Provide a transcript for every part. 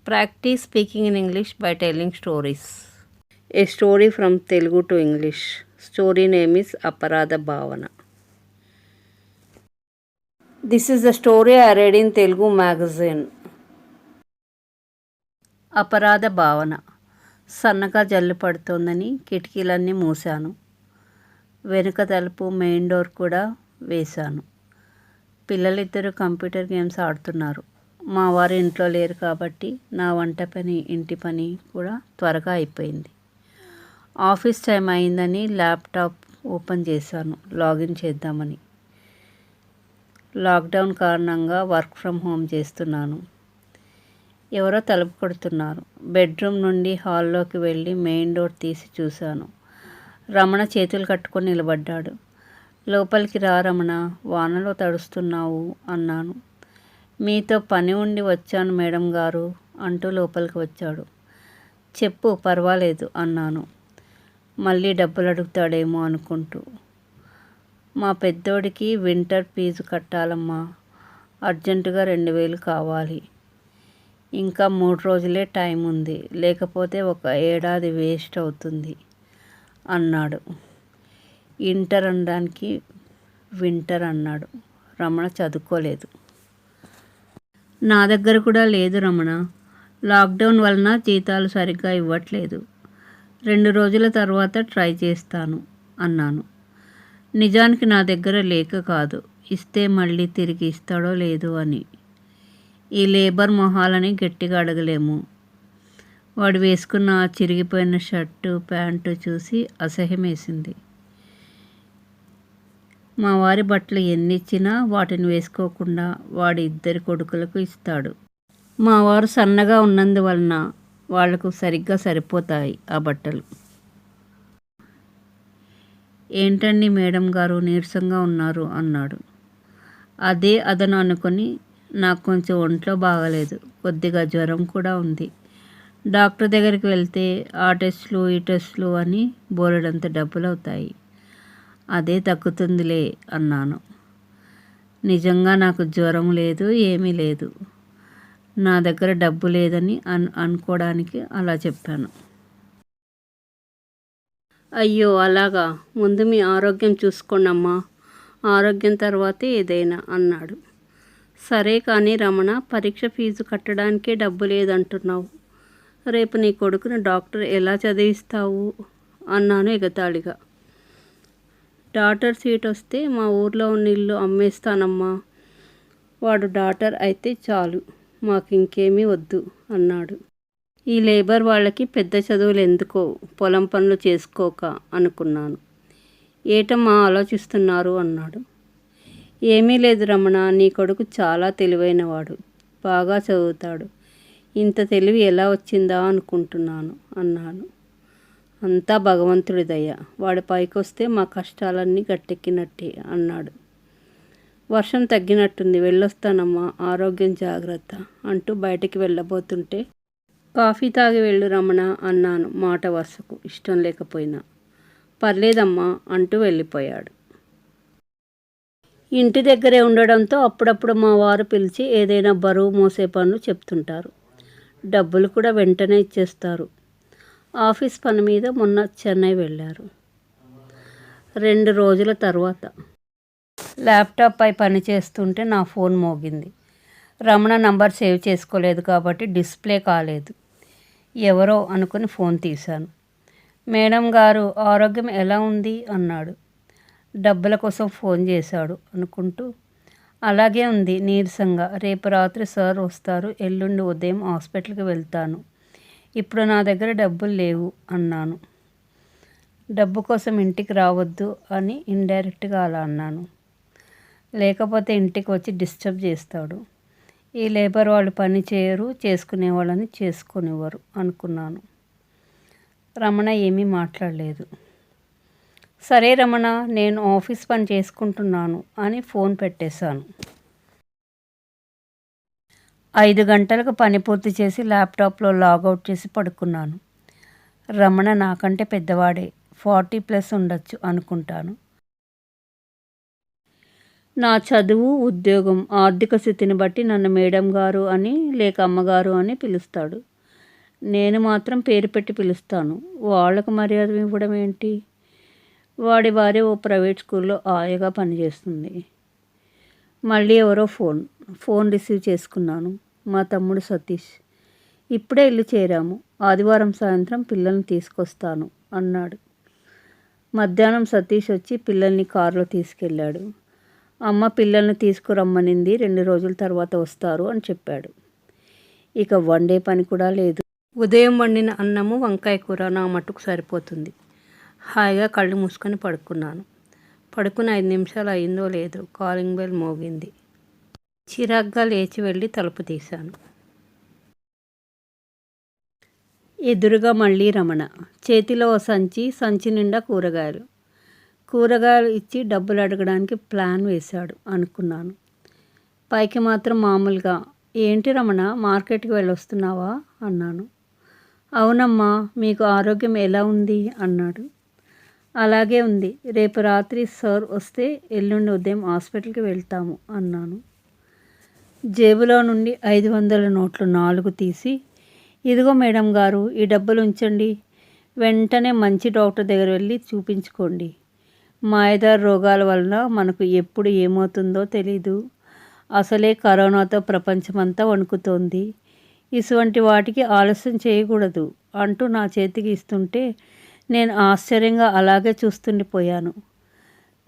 Practice speaking in English by telling stories. A story from Telugu to English. Story name is Aparada Bhavana. This is the story I read in Telugu magazine. అపరాధ భావన. సన్నగా జల్లు పడుతోందని కిటికీలన్నీ మూశాను. వెనుక తలుపు main door కూడా వేశాను. పిల్లలిద్దరూ computer games ఆడుతున్నారు. మా వారు ఇంట్లో లేరు కాబట్టి నా వంట పని ఇంటి పని కూడా త్వరగా అయిపోయింది. ఆఫీస్ టైం అయిందని ల్యాప్టాప్ ఓపెన్ చేశాను లాగిన్ చేద్దామని. లాక్డౌన్ కారణంగా వర్క్ ఫ్రమ్ హోమ్ చేస్తున్నాను. ఎవరో తలుపు కొడుతున్నారు. బెడ్రూమ్ నుండి హాల్లోకి వెళ్ళి మెయిన్ డోర్ తీసి చూశాను. రమణ చేతులు కట్టుకొని నిలబడ్డాడు. లోపలికి రా రమణ, వానలో తడుస్తున్నావు అన్నాను. మీతో పని ఉండి వచ్చాను మేడం గారు అంటూ లోపలికి వచ్చాడు. చెప్పు, పర్వాలేదు అన్నాను, మళ్ళీ డబ్బులు అడుగుతాడేమో అనుకుంటూ. మా పెద్దోడికి వింటర్ ఫీజు కట్టాలమ్మా, అర్జెంటుగా 2000 కావాలి. ఇంకా 3 రోజులే టైం ఉంది, లేకపోతే 1 ఏడాది వేస్ట్ అవుతుంది అన్నాడు. ఇంటర్ అనడానికి వింటర్ అన్నాడు. రమణ చదువుకోలేదు. నా దగ్గర కూడా లేదు రమణ. లాక్డౌన్ వలన జీతాలు సరిగ్గా ఇవ్వట్లేదు. 2 రోజుల తర్వాత ట్రై చేస్తాను అన్నాను. నిజానికి నా దగ్గర లేక కాదు, ఇస్తే మళ్ళీ తిరిగి ఇస్తాడో లేదో అని. ఈ లేబర్ మొహాలని గట్టిగా అడగలేము. వాడు వేసుకున్న ఆ చిరిగిపోయిన షర్టు ప్యాంటు చూసి అసహ్యం వేసింది. మా వారి బట్టలు ఎన్ని ఇచ్చినా వాటిని వేసుకోకుండా వాడి 2 కొడుకులకు ఇస్తాడు. మా వారు సన్నగా ఉన్నందువలన వాళ్లకు సరిగ్గా సరిపోతాయి ఆ బట్టలు. ఏంటండి మేడం గారు నీరసంగా ఉన్నారు అన్నాడు. అదే అదను అనుకొని, నాకు కొంచెం ఒంట్లో బాగలేదు, కొద్దిగా జ్వరం కూడా ఉంది. డాక్టర్ దగ్గరికి వెళ్తే ఆ టెస్టులు ఈ టెస్టులు అని బోలెడంత డబ్బులు అవుతాయి. అదే తగ్గుతుందిలే అన్నాను. నిజంగా నాకు జ్వరం లేదు, ఏమీ లేదు. నా దగ్గర డబ్బు లేదని అనుకోవడానికి అలా చెప్పాను. అయ్యో అలాగా, ముందు మీ ఆరోగ్యం చూసుకోండమ్మా, ఆరోగ్యం తర్వాతే ఏదైనా అన్నాడు. సరే కానీ రమణ, పరీక్ష ఫీజు కట్టడానికే డబ్బు లేదంటున్నావు. రేపు నీ కొడుకుని డాక్టర్ ఎలా చదివిస్తావు అన్నాను ఎగతాళిగా. డాక్టర్ సీట్ వస్తే మా ఊర్లో ఉన్న ఇల్లు అమ్మేస్తానమ్మా. వాడు డాక్టర్ అయితే చాలు, మాకు ఇంకేమీ వద్దు అన్నాడు. ఈ లేబర్ వాళ్ళకి పెద్ద చదువులు ఎందుకో, పొలం పనులు చేసుకోక అనుకున్నాను. ఏటమ్మా ఆలోచిస్తున్నారు అన్నాడు. ఏమీ లేదు రమణ, నీ కొడుకు చాలా తెలివైనవాడు, బాగా చదువుతాడు. ఇంత తెలివి ఎలా వచ్చిందా అనుకుంటున్నాను అన్నాను. అంతా భగవంతుడి దయ, వాడి పైకొస్తే మా కష్టాలన్నీ గట్టెక్కినట్టే అన్నాడు. వర్షం తగ్గినట్టుంది, వెళ్ళొస్తానమ్మా, ఆరోగ్యం జాగ్రత్త అంటూ బయటికి వెళ్ళబోతుంటే, కాఫీ తాగి వెళ్ళు రమణ అన్నాను మాట వరుసకు, ఇష్టం లేకపోయినా. పర్లేదమ్మా అంటూ వెళ్ళిపోయాడు. ఇంటి దగ్గరే ఉండడంతో అప్పుడప్పుడు మా వారు పిలిచి ఏదైనా బరువు మోసే పనులు చెప్తుంటారు. డబ్బులు కూడా వెంటనే ఇచ్చేస్తారు. ఆఫీస్ పని మీద మొన్న చెన్నై వెళ్ళారు. 2 రోజుల తర్వాత ల్యాప్టాప్పై పని చేస్తుంటే నా ఫోన్ మోగింది. రమణ నంబర్ సేవ్ చేసుకోలేదు కాబట్టి డిస్ప్లే కాలేదు. ఎవరో అనుకుని ఫోన్ తీశాను. మేడం గారు, ఆరోగ్యం ఎలా ఉంది అన్నాడు. డబ్బుల కోసం ఫోన్ చేశాడు అనుకుంటూ, అలాగే ఉంది, నీరసంగా. రేపు రాత్రి సార్ వస్తారు, ఎల్లుండి ఉదయం హాస్పిటల్కి వెళ్తాను. ఇప్పుడు నా దగ్గర డబ్బులు లేవు అన్నాను. డబ్బు కోసం ఇంటికి రావద్దు అని ఇండైరెక్ట్గా అలా అన్నాను. లేకపోతే ఇంటికి వచ్చి డిస్టర్బ్ చేస్తాడు. ఈ లేబర్ వాళ్ళు పని చేయరు, చేసుకునే వాళ్ళని చేసుకునేవారు అనుకున్నాను. రమణ ఏమీ మాట్లాడలేదు. సరే రమణ, నేను ఆఫీస్ పని చేసుకుంటున్నాను అని ఫోన్ పెట్టేశాను. 5 గంటలకు పని పూర్తి చేసి ల్యాప్టాప్లో లాగౌట్ చేసి పడుకున్నాను. రమణ నాకంటే పెద్దవాడే, 40+ ఉండొచ్చు అనుకుంటాను. నా చదువు, ఉద్యోగం, ఆర్థిక స్థితిని బట్టి నన్ను మేడం గారు అని లేక అమ్మగారు అని పిలుస్తాడు. నేను మాత్రం పేరు పెట్టి పిలుస్తాను. వాళ్ళకు మర్యాద ఇవ్వడం ఏంటి? వాడి భార్య ఓ ప్రైవేట్ స్కూల్లో ఆయగా పనిచేస్తుంది. మళ్ళీ ఎవరో ఫోన్ రిసీవ్ చేసుకున్నాను. మా తమ్ముడు సతీష్. ఇప్పుడే ఇల్లు చేరాము. ఆదివారం సాయంత్రం పిల్లల్ని తీసుకొస్తాను అన్నాడు. మధ్యాహ్నం సతీష్ వచ్చి పిల్లల్ని కారులో తీసుకెళ్ళాడు. అమ్మ పిల్లల్ని తీసుకురమ్మనింది, 2 రోజుల తర్వాత వస్తారు అని చెప్పాడు. ఇక వండే పని కూడా లేదు. ఉదయం వండిన అన్నము, వంకాయ కూర నా మట్టుకు సరిపోతుంది. హాయిగా కళ్ళు మూసుకొని పడుకున్నాను. పడుకుని 5 నిమిషాలు అయిందో లేదో కాలింగ్ బెల్ మోగింది. చిరాగ్గా లేచి వెళ్ళి తలుపు తీశాను. ఎదురుగా మళ్ళీ రమణ. చేతిలో ఓ సంచి నిండా కూరగాయలు ఇచ్చి డబ్బులు అడగడానికి ప్లాన్ వేశాడు అనుకున్నాను. పైకి మాత్రం మామూలుగా, ఏంటి రమణ, మార్కెట్కి వెళ్ళొస్తున్నావా అన్నాను. అవునమ్మా, మీకు ఆరోగ్యం ఎలా ఉంది అన్నాడు. అలాగే ఉంది. రేపు రాత్రి సార్ వస్తే ఎల్లుండి ఉదయం హాస్పిటల్కి వెళ్తాము అన్నాను. జేబులో నుండి 500 నోట్లు 4 తీసి, ఇదిగో మేడం గారు, ఈ డబ్బులు ఉంచండి. వెంటనే మంచి డాక్టర్ దగ్గర వెళ్ళి చూపించుకోండి. మాయదారి రోగాల వలన మనకు ఎప్పుడు ఏమవుతుందో తెలీదు. అసలే కరోనాతో ప్రపంచమంతా వణుకుతోంది. ఇటువంటి వాటికి ఆలస్యం చేయకూడదు అంటూ నా చేతికి ఇస్తుంటే నేను ఆశ్చర్యంగా అలాగే చూస్తుండిపోయాను.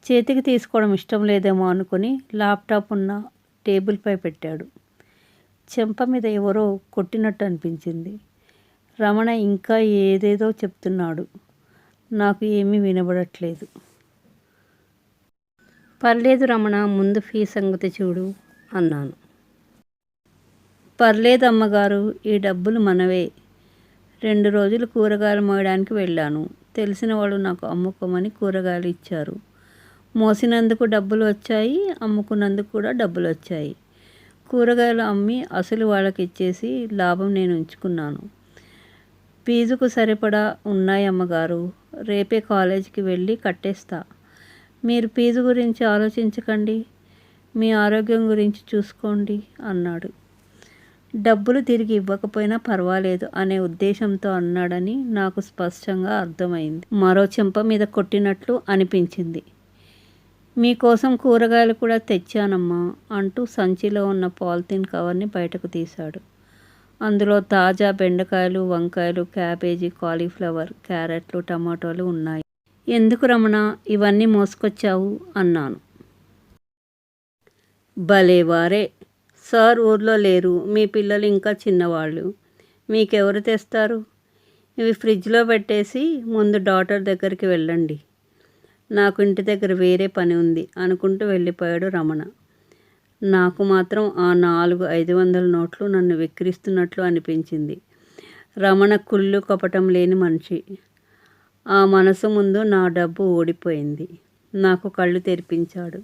చేతికి తీసుకోవడం ఇష్టం లేదేమో అనుకుని ల్యాప్టాప్ ఉన్న టేబుల్పై పెట్టాడు. చెంప మీద ఎవరో కొట్టినట్టు అనిపించింది. రమణ ఇంకా ఏదేదో చెప్తున్నాడు. నాకు ఏమీ వినబడట్లేదు. పర్లేదు రమణ, ముందు ఫీ సంగతి చూడు అన్నాను. పర్లేదు అమ్మగారు, ఈ డబ్బులు మనవే. 2 రోజులు కూరగాయలు మోయడానికి వెళ్ళాను. తెలిసిన వాళ్ళు నాకు అమ్ముకోమని కూరగాయలు ఇచ్చారు. మోసినందుకు డబ్బులు వచ్చాయి, అమ్ముకున్నందుకు కూడా డబ్బులు వచ్చాయి. కూరగాయలు అమ్మి అసలు వాళ్ళకి ఇచ్చేసి లాభం నేను ఉంచుకున్నాను. ఫీజుకు సరిపడా ఉన్నాయి అమ్మగారు. రేపే కాలేజీకి వెళ్ళి కట్టేస్తా. మీరు ఫీజు గురించి ఆలోచించకండి, మీ ఆరోగ్యం గురించి చూసుకోండి అన్నాడు. డబ్బులు తిరిగి ఇవ్వకపోయినా పర్వాలేదు అనే ఉద్దేశంతో అన్నాడని నాకు స్పష్టంగా అర్థమైంది. మరో చెంప మీద కొట్టినట్లు అనిపించింది. మీకోసం కూరగాయలు కూడా తెచ్చానమ్మా అంటూ సంచిలో ఉన్న పాలిథిన్ కవర్ని బయటకు తీశాడు. అందులో తాజా బెండకాయలు, వంకాయలు, క్యాబేజీ, కాలీఫ్లవర్, క్యారెట్లు, టమాటోలు ఉన్నాయి. ఎందుకు రమణ ఇవన్నీ మోసుకొచ్చావు అన్నాను. భలేవారే, సార్ ఊర్లో లేరు, మీ పిల్లలు ఇంకా చిన్నవాళ్ళు, మీకెవరు తెస్తారు? ఇవి ఫ్రిడ్జ్లో పెట్టేసి ముందు డాక్టర్ దగ్గరికి వెళ్ళండి. నాకు ఇంటి దగ్గర వేరే పని ఉంది అనుకుంటూ వెళ్ళిపోయాడు రమణ. నాకు మాత్రం ఆ 400-500 నోట్లు నన్ను వెక్కిరిస్తున్నట్లు అనిపించింది. రమణ కుళ్ళు కపటం లేని మనిషి. ఆ మనసు ముందు నా డబ్బు ఓడిపోయింది. నాకు కళ్ళు తెరిపించాడు.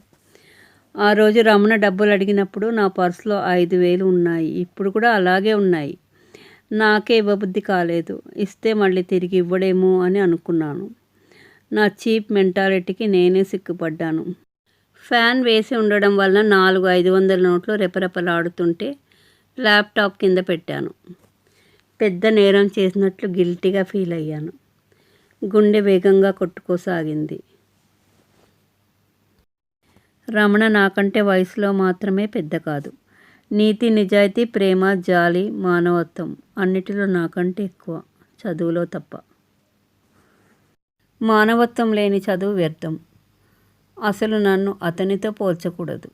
ఆ రోజు రమణ డబ్బులు అడిగినప్పుడు నా పర్సులో 5,000 ఉన్నాయి. ఇప్పుడు కూడా అలాగే ఉన్నాయి. నాకే ఇవ్వబుద్ధి కాలేదు. ఇస్తే మళ్ళీ తిరిగి ఇవ్వడేమో అని అనుకున్నాను. నా చీప్ మెంటాలిటీకి నేనే సిగ్గుపడ్డాను. ఫ్యాన్ వేసి ఉండడం వలన 400-500 నోట్లు రెపరెపలాడుతుంటే ల్యాప్టాప్ కింద పెట్టాను. పెద్ద నేరం చేసినట్లు గిల్టీగా ఫీల్ అయ్యాను. గుండె వేగంగా కొట్టుకోసాగింది. రమణ నాకంటే వయసులో మాత్రమే పెద్ద కాదు. నీతి, నిజాయితీ, ప్రేమ, జాలి, మానవత్వం అన్నిటిలో నాకంటే ఎక్కువ, చదువులో తప్ప. మానవత్వం లేని చదువు వ్యర్థం. అసలు నన్ను అతనితో పోల్చకూడదు.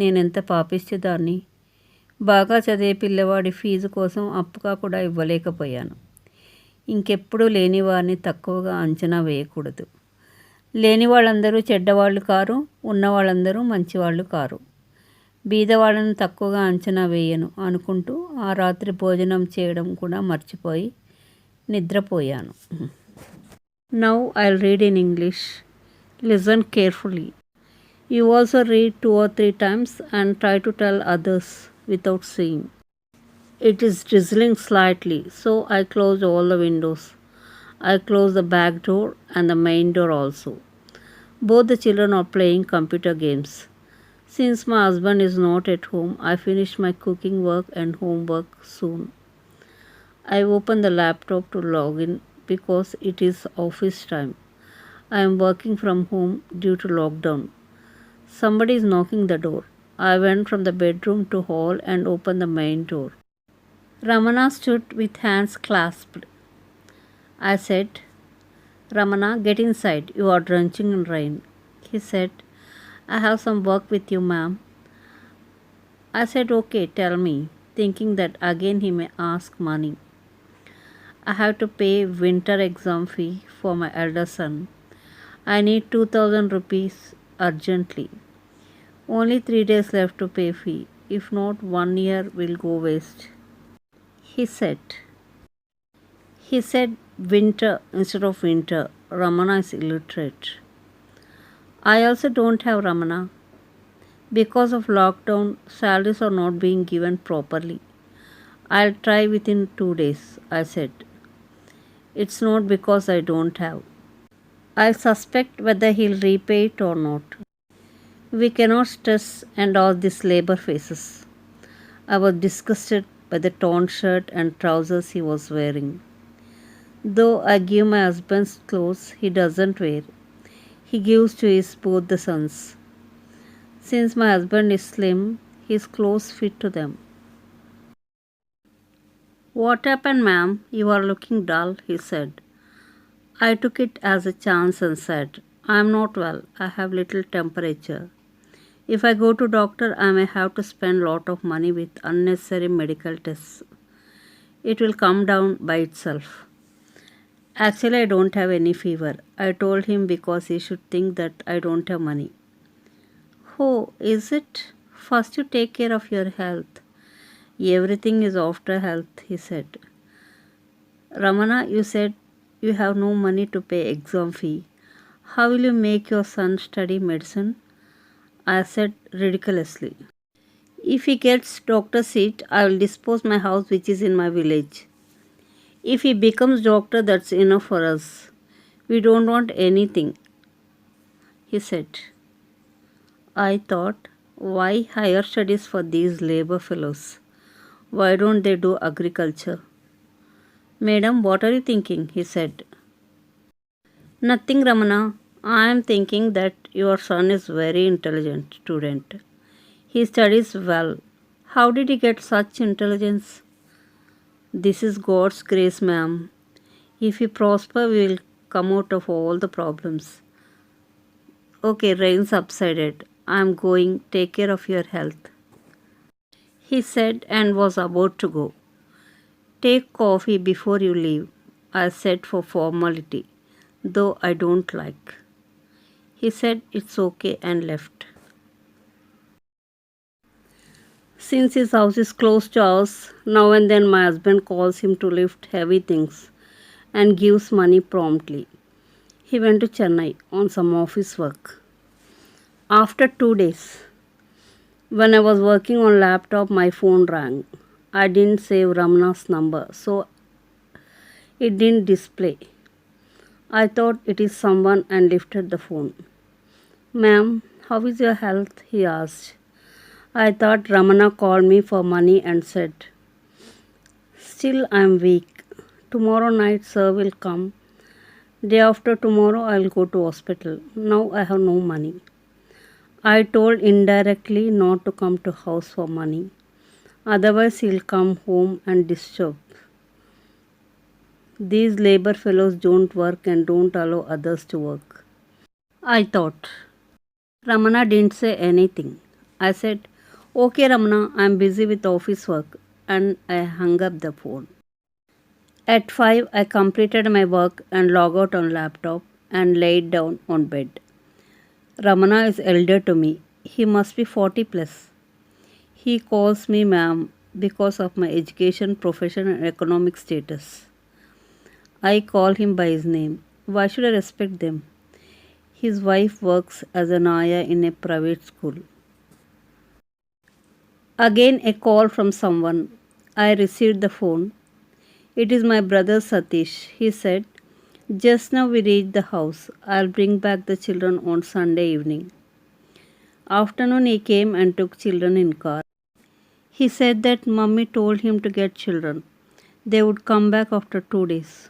నేనెంత పాపిష్టిదాన్ని. బాగా చదివే పిల్లవాడి ఫీజు కోసం అప్పుగా కూడా ఇవ్వలేకపోయాను. ఇంకెప్పుడు లేని వారిని తక్కువగా అంచనా వేయకూడదు. లేని వాళ్ళందరూ చెడ్డవాళ్ళు కారు, ఉన్నవాళ్ళందరూ మంచివాళ్ళు కారు. బీదవాళ్ళను తక్కువగా అంచనా వేయను అనుకుంటూ ఆ రాత్రి భోజనం చేయడం కూడా మర్చిపోయి నిద్రపోయాను. Now I'll read in English. Listen carefully. You also read 2 or 3 times and try to tell others without seeing. It is drizzling slightly, so I closed all the windows. I closed the back door and the main door also. Both the children are playing computer games. Since my husband is not at home, I finish my cooking work and homework soon. I open the laptop to log in because it is office time. I am working from home due to lockdown. Somebody is knocking the door. I went from the bedroom to hall and opened the main door. Ramana stood with hands clasped. I said, Ramana, get inside. You are drenching in rain. He said, I have some work with you, ma'am. I said, okay, tell me, thinking that again he may ask money. I have to pay winter exam fee for my elder son. I need 2000 rupees urgently. Only 3 days left to pay fee. If not, 1 year will go waste. He said. He said winter instead of winter. Ramana is illiterate. I also don't have Ramana. Because of lockdown, salaries are not being given properly. I'll try within 2 days, I said. It's not because I don't have. I suspect whether he'll repay it or not. We cannot stress and all these labor faces. I was disgusted by the torn shirt and trousers he was wearing. Though I give my husband's clothes he doesn't wear, he gives to his both the sons. Since my husband is slim, his clothes fit to them. What happened, ma'am? You are looking dull, he said. I took it as a chance and said, I am not well. I have little temperature. If I go to doctor, I may have to spend lot of money with unnecessary medical tests. It will come down by itself. Actually, I don't have any fever. I told him because he should think that I don't have money. Oh, is it? First you take care of your health. Everything is after health, he said. Ramana, you said you have no money to pay exam fee. How will you make your son study medicine? I said ridiculously. If he gets doctor seat, I will dispose my house which is in my village. If he becomes doctor, that's enough for us. We don't want anything, he said. I thought, why higher studies for these labor fellows? Why don't they do agriculture? Madam, what are you thinking? He said. Nothing, Ramana. I am thinking that your son is very intelligent student. He studies well. How did he get such intelligence? This is God's grace, ma'am. If he prosper, we will come out of all the problems. Okay, rain subsided. I am going. Take care of your health, he said and was about to go. Take coffee before you leave, I said for formality, though I don't like. He said it's okay and left. Since his house is close to ours, now and then my husband calls him to lift heavy things and gives money promptly. He went to Chennai on some office work. After 2 days, when I was working on laptop, my phone rang. I didn't save Ramana's number, so it didn't display. I thought it is someone and lifted the phone. Ma'am, how is your health? He asked. I thought Ramana called me for money and said, still I am weak. Tomorrow night sir will come. Day after tomorrow I will go to hospital. Now I have no money. I told indirectly not to come to house for money. Otherwise he'll come home and disturb. These labor fellows don't work and don't allow others to work, I thought. Ramana didn't say anything. I said, okay Ramana, I'm busy with office work, and I hung up the phone. At 5, I completed my work and logged out on laptop and laid down on bed. Ramana is elder to me. He must be 40 plus. He calls me ma'am because of my education, profession and economic status. I call him by his name. Why should I respect them? His wife works as an ayah in a private school. Again a call from someone. I received the phone. It is my brother Satish. He said, just now we reached the house. I'll bring back the children on Sunday evening. Afternoon he came and took children in car. He said that mummy told him to get children. They would come back after 2 days.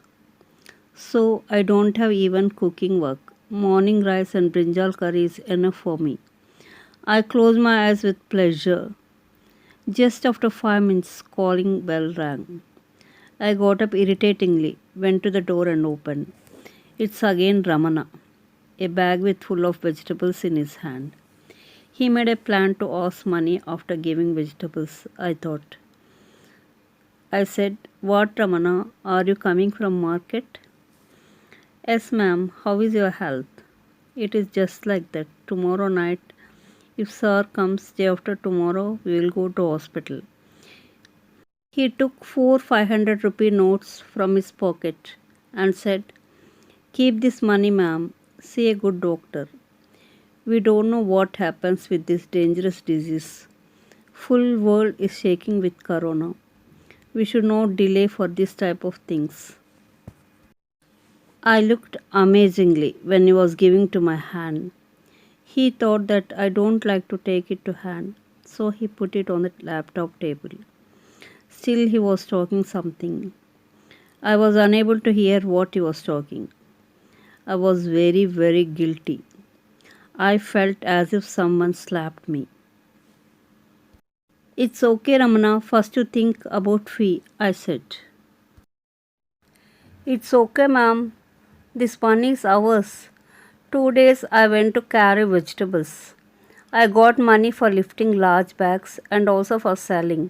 So I don't have even cooking work. Morning rice and brinjal curry is enough for me. I closed my eyes with pleasure. Just after 5 minutes, calling bell rang. I got up irritatingly, went to the door and opened. It's again Ramana, a bag with full of vegetables in his hand. He made a plan to ask money after giving vegetables, I thought. I said, "What, Ramana? Are you coming from market?" "Yes, ma'am. How is your health?" "It is just like that. Tomorrow night, if sir comes day after tomorrow, we will go to hospital." He took four 500 rupee notes from his pocket and said, "Keep this money, ma'am. See a good doctor. We don't know what happens with this dangerous disease. Full world is shaking with corona. We should not delay for this type of things." I looked amazingly when he was giving to my hand. He thought that I don't like to take it to hand, so he put it on the laptop table. Still he was talking something. I was unable to hear what he was talking. I was very, very guilty. I felt as if someone slapped me. "It's okay, Ramana. First you think about fee," I said. "It's okay, ma'am. This money is ours. 2 days I went to carry vegetables. I got money for lifting large bags and also for selling.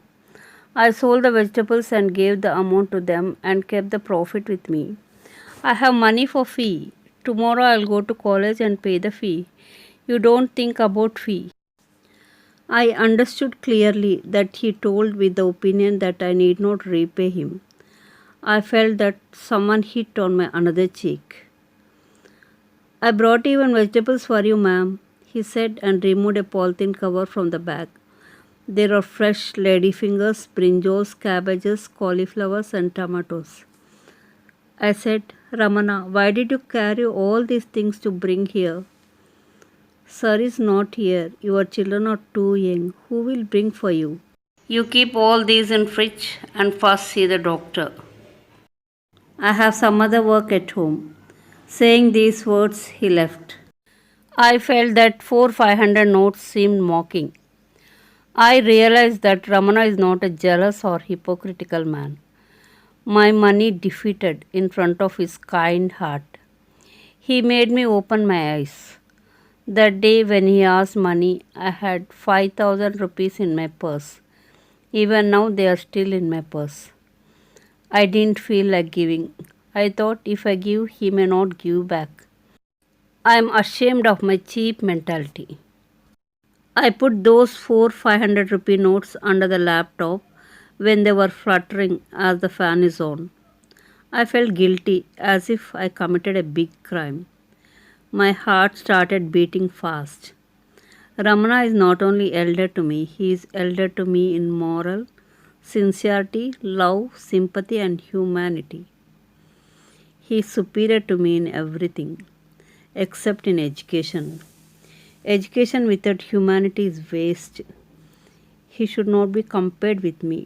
I sold the vegetables and gave the amount to them and kept the profit with me. I have money for fee. Tomorrow I'll go to college and pay the fee. You don't think about fee." I understood clearly that he told with the opinion that I need not repay him. I felt that someone hit on my another cheek. "I brought even vegetables for you, ma'am," he said and removed a polythene cover from the bag. There are fresh ladyfingers, brinjals, cabbages, cauliflowers and tomatoes. I said, "Ramana, why did you carry all these things to bring here?" "Sir is not here. Your children are too young. Who will bring for you? You keep all these in fridge and first see the doctor. I have some other work at home." Saying these words, he left. I felt that 500 notes seemed mocking. I realized that Ramana is not a jealous or hypocritical man. My money defeated in front of his kind heart. He made me open my eyes. That day when he asked money, I had 5,000 rupees in my purse. Even now they are still in my purse. I didn't feel like giving. I thought if I give, he may not give back. I am ashamed of my cheap mentality. I put those four 500 rupee notes under the laptop when they were fluttering as the fan is on. I felt guilty as if I committed a big crime. My heart started beating fast. Ramana is not only elder to me, he is elder to me in moral, sincerity, love, sympathy, and humanity. He is superior to me in everything, except in education. Education without humanity is waste. He should not be compared with me.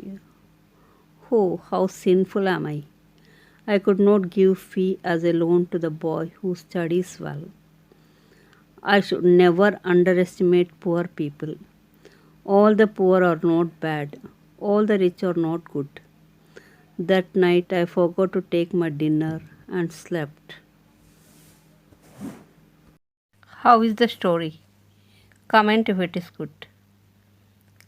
Oh, how sinful am I! I could not give fee as a loan to the boy who studies well. I should never underestimate poor people. All the poor are not bad. All the rich are not good. That night I forgot to take my dinner and slept. How is the story? Comment if it is good.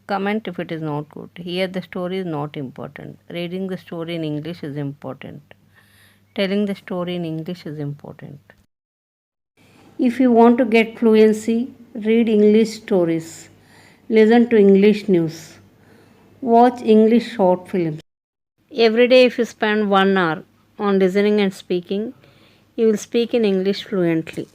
Comment if it is not good. Here the story is not important. Reading the story in English is important. Telling the story in English is important. If you want to get fluency, read English stories. Listen to English news. Watch English short films. Every day, if you spend 1 hour on listening and speaking, you will speak in English fluently.